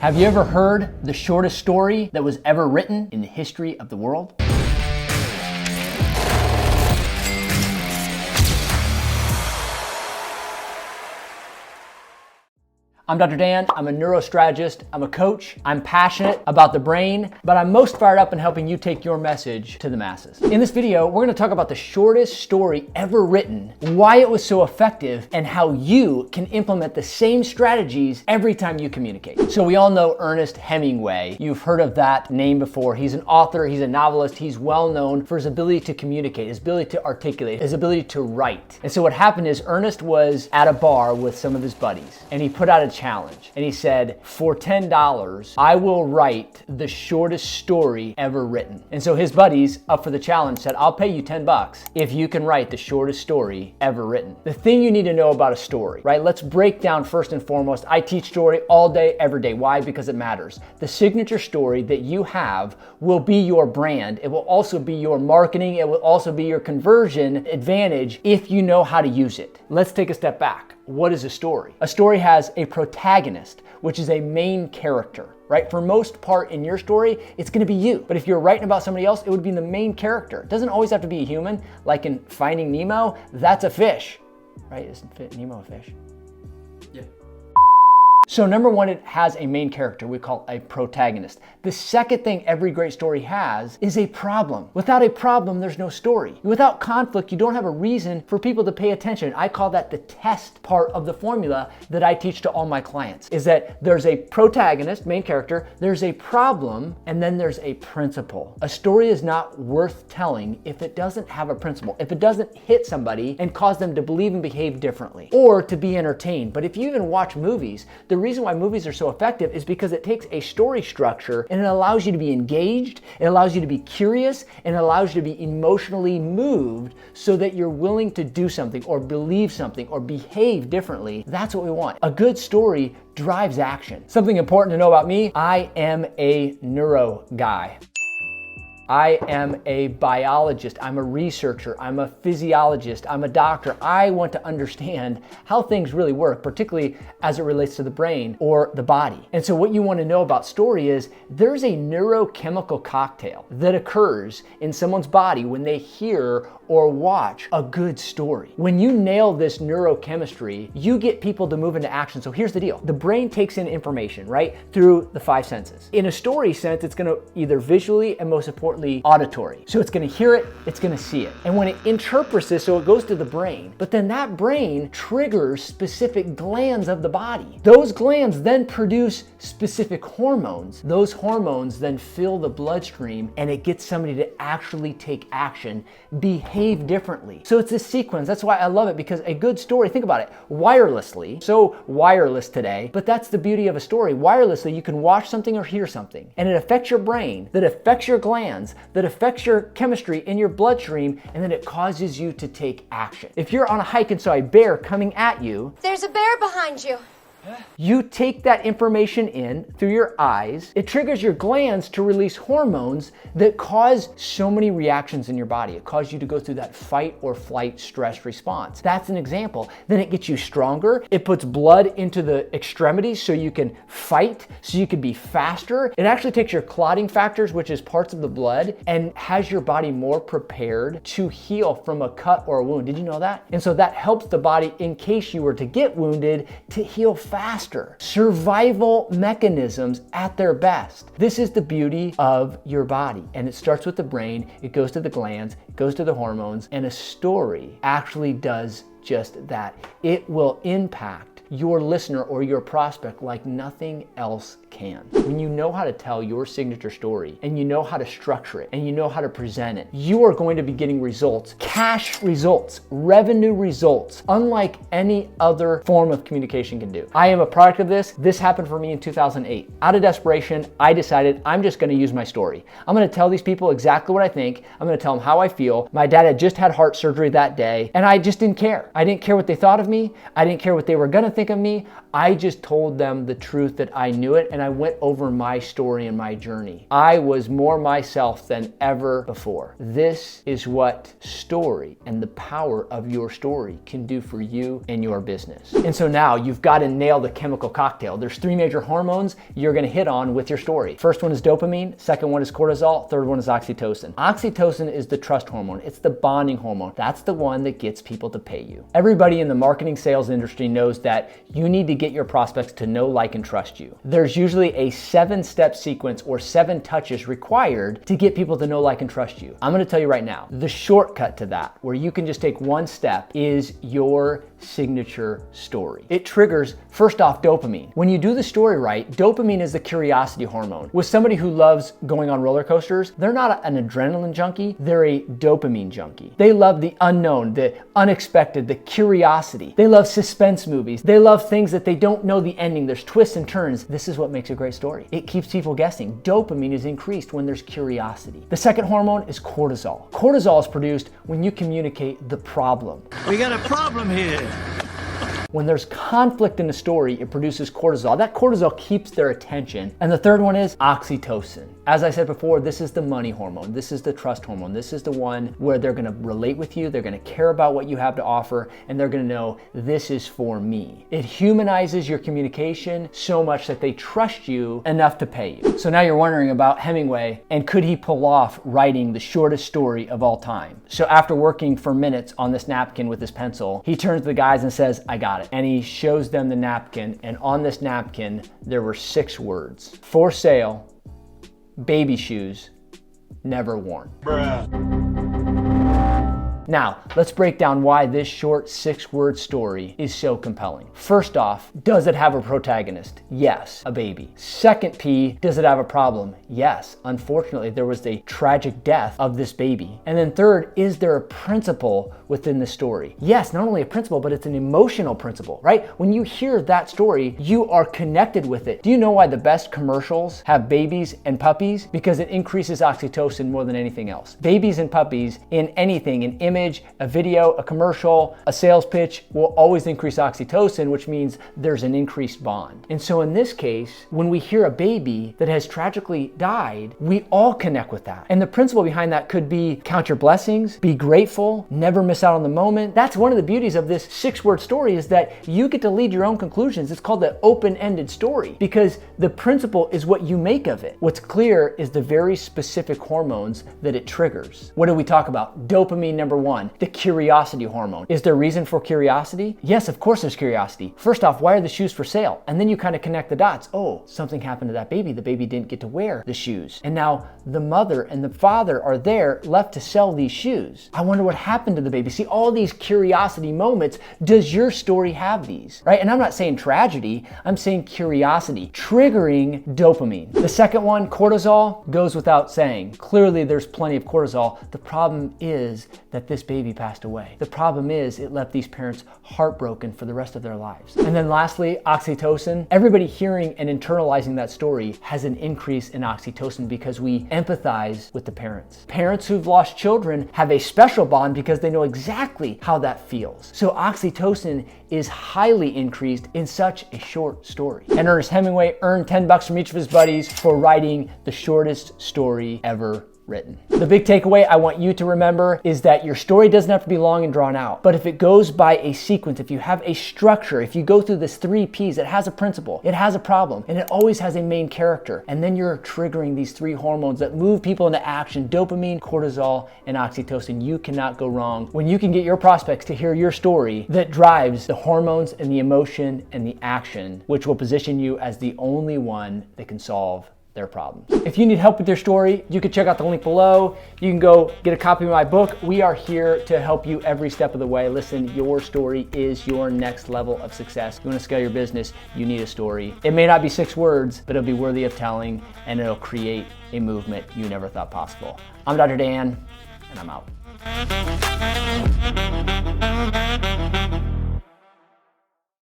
Have you ever heard the shortest story that was ever written in the history of the world? I'm Dr. Dan, I'm a neurostrategist, I'm a coach, I'm passionate about the brain, but I'm most fired up in helping you take your message to the masses. In this video, we're gonna talk about the shortest story ever written, why it was so effective, and how you can implement the same strategies every time you communicate. So we all know Ernest Hemingway. You've heard of that name before. He's an author, he's a novelist, he's well known for his ability to communicate, his ability to articulate, his ability to write. And so what happened is Ernest was at a bar with some of his buddies, and he put out a challenge. And he said, for $10, I will write the shortest story ever written. And so his buddies up for the challenge said, I'll pay you $10 if you can write the shortest story ever written. The thing you need to know about a story, right? Let's break down first and foremost. I teach story all day, every day. Why? Because it matters. The signature story that you have will be your brand. It will also be your marketing. It will also be your conversion advantage if you know how to use it. Let's take a step back. What is a story? A story has a protagonist, which is a main character, right? For most part in your story, it's gonna be you. But if you're writing about somebody else, it would be the main character. It doesn't always have to be a human. Like in Finding Nemo, that's a fish, right? Isn't Nemo a fish? Yeah. So number one, it has a main character we call a protagonist. The second thing every great story has is a problem. Without a problem, there's no story. Without conflict, you don't have a reason for people to pay attention. I call that the test part of the formula that I teach to all my clients, is that there's a protagonist, main character, there's a problem, and then there's a principle. A story is not worth telling if it doesn't have a principle, if it doesn't hit somebody and cause them to believe and behave differently, or to be entertained. But if you even watch movies, the reason why movies are so effective is because it takes a story structure and it allows you to be engaged, it allows you to be curious, and it allows you to be emotionally moved so that you're willing to do something or believe something or behave differently. That's what we want. A good story drives action. Something important to know about me, I am a neuro guy. I am a biologist, I'm a researcher, I'm a physiologist, I'm a doctor. I want to understand how things really work, particularly as it relates to the brain or the body. And so what you want to know about story is there's a neurochemical cocktail that occurs in someone's body when they hear or watch a good story. When you nail this neurochemistry, you get people to move into action. So here's the deal. The brain takes in information, right, through the five senses. In a story sense, it's gonna either visually and most importantly, auditory. So it's gonna hear it, it's gonna see it. And when it interprets this, so it goes to the brain, but then that brain triggers specific glands of the body. Those glands then produce specific hormones. Those hormones then fill the bloodstream and it gets somebody to actually take action, behave differently. So it's a sequence. That's why I love it, because a good story, think about it, wirelessly, so wireless today, but that's the beauty of a story. Wirelessly, you can watch something or hear something, and it affects your brain, that affects your glands, that affects your chemistry in your bloodstream, and then it causes you to take action. If you're on a hike and saw a bear coming at you, there's a bear behind you. You take that information in through your eyes. It triggers your glands to release hormones that cause so many reactions in your body. It causes you to go through that fight or flight stress response. That's an example. Then it gets you stronger. It puts blood into the extremities so you can fight, so you can be faster. It actually takes your clotting factors, which is parts of the blood, and has your body more prepared to heal from a cut or a wound. Did you know that? And so that helps the body, in case you were to get wounded, to heal faster. Survival mechanisms at their best. This is the beauty of your body. And it starts with the brain, it goes to the glands, it goes to the hormones, and a story actually does just that. It will impact your listener or your prospect like nothing else can. When you know how to tell your signature story and you know how to structure it and you know how to present it, you are going to be getting results, cash results, revenue results, unlike any other form of communication can do. I am a product of this. This happened for me in 2008. Out of desperation, I decided I'm just gonna use my story. I'm gonna tell these people exactly what I think. I'm gonna tell them how I feel. My dad had just had heart surgery that day, and I just didn't care. I didn't care what they thought of me. I didn't care what they were gonna think think of me? I just told them the truth that I knew it, and I went over my story and my journey. I was more myself than ever before. This is what story and the power of your story can do for you and your business. And so now you've got to nail the chemical cocktail. There's 3 major hormones you're going to hit on with your story. First one is dopamine, second one is cortisol, third one is oxytocin. Oxytocin is the trust hormone. It's the bonding hormone. That's the one that gets people to pay you. Everybody in the marketing sales industry knows that you need to get your prospects to know, like, and trust you. There's usually a 7-step sequence or 7 touches required to get people to know, like, and trust you. I'm going to tell you right now, the shortcut to that, where you can just take one step, is your signature story. It triggers, first off, dopamine. When you do the story right, dopamine is the curiosity hormone. With somebody who loves going on roller coasters, they're not an adrenaline junkie, they're a dopamine junkie. They love the unknown, the unexpected, the curiosity. They love suspense movies. They love things that they don't know the ending. There's twists and turns. This is what makes a great story. It keeps people guessing. Dopamine is increased when there's curiosity. The second hormone is cortisol. Cortisol is produced when you communicate the problem. We got a problem here. When there's conflict in the story, it produces cortisol. That cortisol keeps their attention. And the third one is oxytocin. As I said before, this is the money hormone. This is the trust hormone. This is the one where they're gonna relate with you, they're gonna care about what you have to offer, and they're gonna know this is for me. It humanizes your communication so much that they trust you enough to pay you. So now you're wondering about Hemingway, and could he pull off writing the shortest story of all time? So after working for minutes on this napkin with his pencil, he turns to the guys and says, I got it. And he shows them the napkin, and on this napkin, there were 6 words. For sale, baby shoes, never worn. Bruh. Now, let's break down why this short 6-word story is so compelling. First off, does it have a protagonist? Yes, a baby. Second P, does it have a problem? Yes, unfortunately, there was a tragic death of this baby. And then third, is there a principle within the story? Yes, not only a principle, but it's an emotional principle, right? When you hear that story, you are connected with it. Do you know why the best commercials have babies and puppies? Because it increases oxytocin more than anything else. Babies and puppies in anything, an image, a video, a commercial, a sales pitch, will always increase oxytocin, which means there's an increased bond. And so in this case, when we hear a baby that has tragically died, we all connect with that. And the principle behind that could be count your blessings, be grateful, never miss out on the moment. That's one of the beauties of this 6-word story, is that you get to lead your own conclusions. It's called the open-ended story, because the principle is what you make of it. What's clear is the very specific hormones that it triggers. What did we talk about? Dopamine, number 1, the curiosity hormone. Is there reason for curiosity? Yes, of course there's curiosity. First off, why are the shoes for sale? And then you kind of connect the dots. Oh, something happened to that baby. The baby didn't get to wear the shoes. And now the mother and the father are there left to sell these shoes. I wonder what happened to the baby. See, all these curiosity moments. Does your story have these, right? And I'm not saying tragedy, I'm saying curiosity, triggering dopamine. The second one, cortisol, goes without saying. Clearly there's plenty of cortisol. The problem is that this baby passed away. The problem is it left these parents heartbroken for the rest of their lives. And then lastly, oxytocin. Everybody hearing and internalizing that story has an increase in oxytocin because we empathize with the parents. Parents who've lost children have a special bond because they know exactly how that feels. So oxytocin is highly increased in such a short story. And Ernest Hemingway earned $10 from each of his buddies for writing the shortest story ever written. The big takeaway I want you to remember is that your story doesn't have to be long and drawn out, but if it goes by a sequence, if you have a structure, if you go through this 3 Ps, it has a principle, it has a problem, and it always has a main character, and then you're triggering these 3 hormones that move people into action: dopamine, cortisol, and oxytocin. You cannot go wrong when you can get your prospects to hear your story that drives the hormones and the emotion and the action, which will position you as the only one that can solve their problems. If you need help with your story, you can check out the link below. You can go get a copy of my book. We are here to help you every step of the way. Listen, your story is your next level of success. You want to scale your business, you need a story. It may not be 6 words, but it'll be worthy of telling, and it'll create a movement you never thought possible. I'm Dr. Dan, and I'm out.